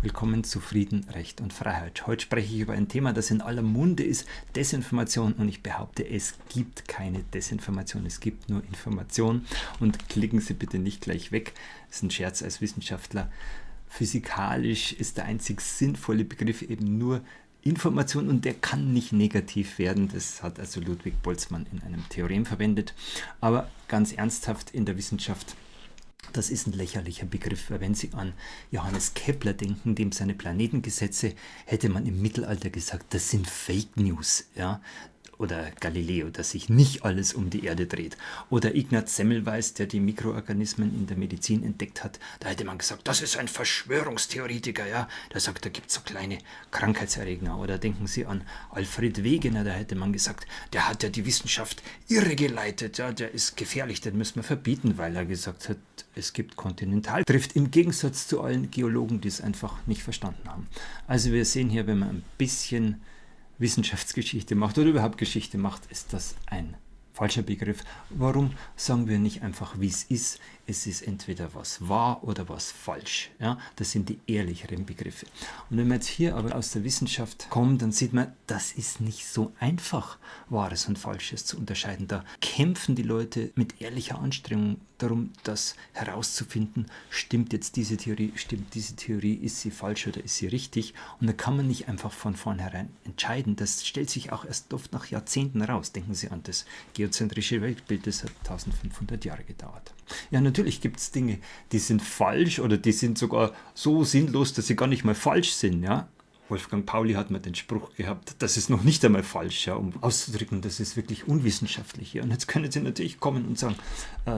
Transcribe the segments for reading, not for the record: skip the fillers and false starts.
Willkommen zu Frieden, Recht und Freiheit. Heute spreche ich über ein Thema, das in aller Munde ist, Desinformation. Und ich behaupte, es gibt keine Desinformation, es gibt nur Information. Und klicken Sie bitte nicht gleich weg. Das ist ein Scherz als Wissenschaftler. Physikalisch ist der einzig sinnvolle Begriff eben nur Information und der kann nicht negativ werden. Das hat also Ludwig Boltzmann in einem Theorem verwendet. Aber ganz ernsthaft in der Wissenschaft, das ist ein lächerlicher Begriff, weil wenn Sie an Johannes Kepler denken, dem seine Planetengesetze, hätte man im Mittelalter gesagt, das sind Fake News, ja. Oder Galileo, dass sich nicht alles um die Erde dreht. Oder Ignaz Semmelweis, der die Mikroorganismen in der Medizin entdeckt hat. Da hätte man gesagt, das ist ein Verschwörungstheoretiker. Ja? Der sagt, da gibt es so kleine Krankheitserreger. Oder denken Sie an Alfred Wegener, da hätte man gesagt, der hat ja die Wissenschaft irregeleitet. Ja? Der ist gefährlich, den müssen wir verbieten, weil er gesagt hat, es gibt Kontinentaldrift. Im Gegensatz zu allen Geologen, die es einfach nicht verstanden haben. Also wir sehen hier, wenn man ein bisschen Wissenschaftsgeschichte macht oder überhaupt Geschichte macht, ist das ein falscher Begriff. Warum sagen wir nicht einfach, wie es ist? Es ist entweder was wahr oder was falsch. Ja? Das sind die ehrlicheren Begriffe. Und wenn man jetzt hier aber aus der Wissenschaft kommt, dann sieht man, das ist nicht so einfach, Wahres und Falsches zu unterscheiden. Da kämpfen die Leute mit ehrlicher Anstrengung darum, das herauszufinden, stimmt jetzt diese Theorie, ist sie falsch oder ist sie richtig? Und da kann man nicht einfach von vornherein entscheiden. Das stellt sich auch erst oft nach Jahrzehnten raus. Denken Sie an das geozentrische Weltbild, das hat 1500 Jahre gedauert. Ja, natürlich gibt es Dinge, die sind falsch oder die sind sogar so sinnlos, dass sie gar nicht mal falsch sind, ja. Wolfgang Pauli hat mal den Spruch gehabt, das ist noch nicht einmal falsch, ja, um auszudrücken, das ist wirklich unwissenschaftlich. Ja. Und jetzt können Sie natürlich kommen und sagen,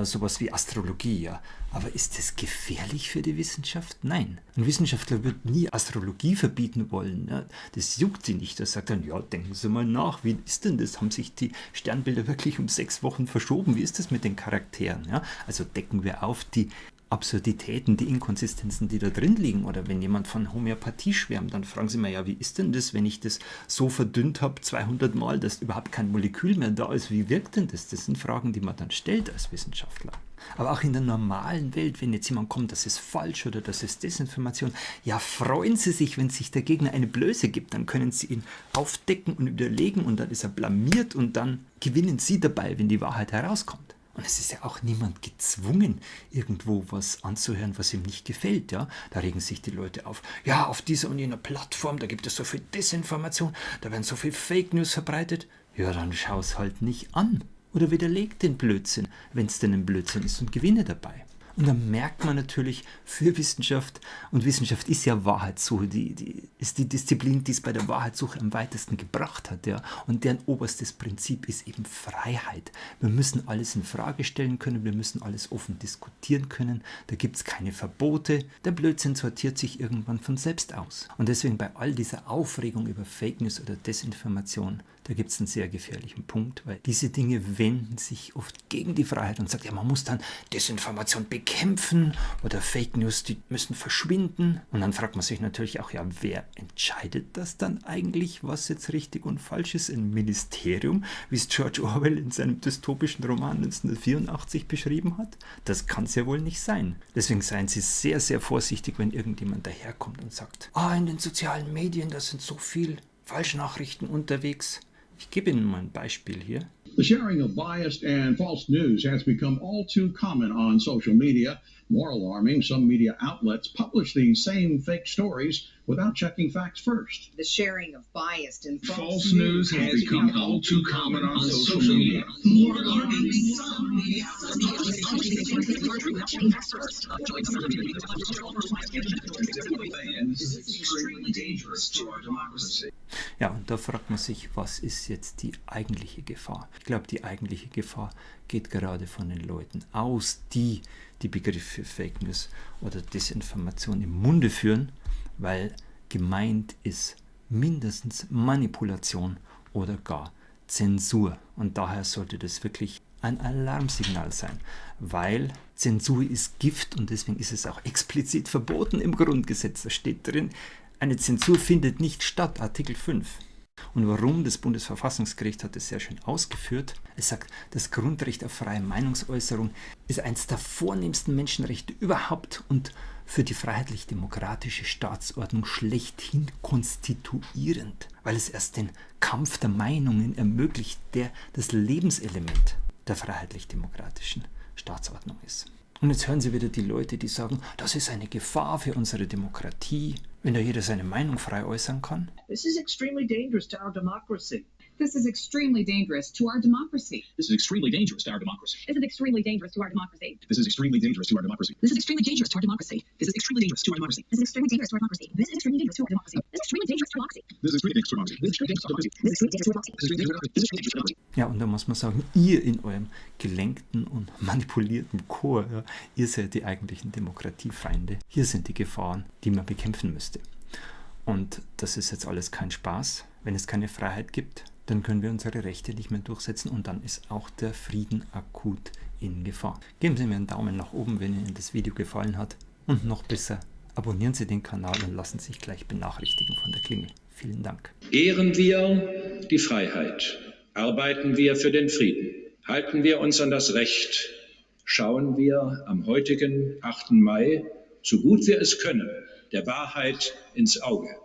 sowas wie Astrologie, ja. Aber ist das gefährlich für die Wissenschaft? Nein. Ein Wissenschaftler wird nie Astrologie verbieten wollen. Ja. Das juckt sie nicht. Er sagt dann, ja, denken Sie mal nach, wie ist denn das? Haben sich die Sternbilder wirklich um 6 Wochen verschoben? Wie ist das mit den Charakteren? Ja. Also decken wir auf die Absurditäten, die Inkonsistenzen, die da drin liegen. Oder wenn jemand von Homöopathie schwärmt, dann fragen Sie mal, ja, wie ist denn das, wenn ich das so verdünnt habe, 200 Mal, dass überhaupt kein Molekül mehr da ist, wie wirkt denn das? Das sind Fragen, die man dann stellt als Wissenschaftler. Aber auch in der normalen Welt, wenn jetzt jemand kommt, das ist falsch oder das ist Desinformation, ja, freuen Sie sich, wenn sich der Gegner eine Blöße gibt, dann können Sie ihn aufdecken und widerlegen und dann ist er blamiert und dann gewinnen Sie dabei, wenn die Wahrheit herauskommt. Und es ist ja auch niemand gezwungen, irgendwo was anzuhören, was ihm nicht gefällt. Ja? Da regen sich die Leute auf. Ja, auf dieser und jener Plattform, da gibt es so viel Desinformation, da werden so viel Fake News verbreitet. Ja, dann schau es halt nicht an. Oder widerleg den Blödsinn, wenn es denn ein Blödsinn ist und gewinne dabei. Und dann merkt man natürlich für Wissenschaft, und Wissenschaft ist ja Wahrheitssuche, ist die Disziplin, die es bei der Wahrheitssuche am weitesten gebracht hat. Ja? Und deren oberstes Prinzip ist eben Freiheit. Wir müssen alles in Frage stellen können, wir müssen alles offen diskutieren können, da gibt es keine Verbote, der Blödsinn sortiert sich irgendwann von selbst aus. Und deswegen bei all dieser Aufregung über Fake News oder Desinformation, da gibt es einen sehr gefährlichen Punkt, weil diese Dinge wenden sich oft gegen die Freiheit und sagt, ja, man muss dann Desinformation bekämpfen oder Fake News, die müssen verschwinden. Und dann fragt man sich natürlich auch, ja, wer entscheidet das dann eigentlich, was jetzt richtig und falsch ist? Ein Ministerium, wie es George Orwell in seinem dystopischen Roman 1984 beschrieben hat? Das kann es ja wohl nicht sein. Deswegen seien Sie sehr, sehr vorsichtig, wenn irgendjemand daherkommt und sagt, in den sozialen Medien, da sind so viel Falschnachrichten unterwegs. Ich gebe Ihnen mal ein Beispiel hier. The sharing of biased and false news has become all too common on social media. More alarming, some media outlets publish these same fake stories without checking facts first. The sharing of biased and False news has become all too common on social media. More alarming, some media and this is extremely dangerous to our democracy. Ja, und da fragt man sich, was ist jetzt die eigentliche Gefahr? Ich glaube, die eigentliche Gefahr geht gerade von den Leuten aus, die die Begriffe Fake News oder Desinformation im Munde führen, weil gemeint ist mindestens Manipulation oder gar Zensur. Und daher sollte das wirklich ein Alarmsignal sein, weil Zensur ist Gift und deswegen ist es auch explizit verboten im Grundgesetz. Da steht drin, eine Zensur findet nicht statt, Artikel 5. Und warum? Das Bundesverfassungsgericht hat es sehr schön ausgeführt. Es sagt, das Grundrecht auf freie Meinungsäußerung ist eines der vornehmsten Menschenrechte überhaupt und für die freiheitlich-demokratische Staatsordnung schlechthin konstituierend, weil es erst den Kampf der Meinungen ermöglicht, der das Lebenselement der freiheitlich-demokratischen Staatsordnung ist. Und jetzt hören Sie wieder die Leute, die sagen, das ist eine Gefahr für unsere Demokratie, wenn da jeder seine Meinung frei äußern kann. This is extremely dangerous to our democracy. This is extremely dangerous to our democracy. This is extremely dangerous to our democracy. This is extremely dangerous to our democracy. This is extremely dangerous to our democracy. This is extremely dangerous to our democracy. This is extremely dangerous to our democracy. This is extremely dangerous to our democracy. This is extremely dangerous to our democracy. This is extremely dangerous to our democracy. This is extremely dangerous to our democracy. This is extremely dangerous to our democracy. This is extremely dangerous to our democracy. This is extremely dangerous to our democracy. This is extremely dangerous to our democracy. Ja, und da muss man sagen, ihr in eurem gelenkten und manipulierten Chor, ja, ihr seid die eigentlichen Demokratiefeinde. Hier sind die Gefahren, die man bekämpfen müsste. Und das ist jetzt alles kein Spaß. Wenn es keine Freiheit gibt, dann können wir unsere Rechte nicht mehr durchsetzen und dann ist auch der Frieden akut in Gefahr. Geben Sie mir einen Daumen nach oben, wenn Ihnen das Video gefallen hat. Und noch besser, abonnieren Sie den Kanal und lassen sich gleich benachrichtigen von der Klingel. Vielen Dank. Ehren wir die Freiheit, arbeiten wir für den Frieden, halten wir uns an das Recht, schauen wir am heutigen 8. Mai, so gut wir es können, der Wahrheit ins Auge.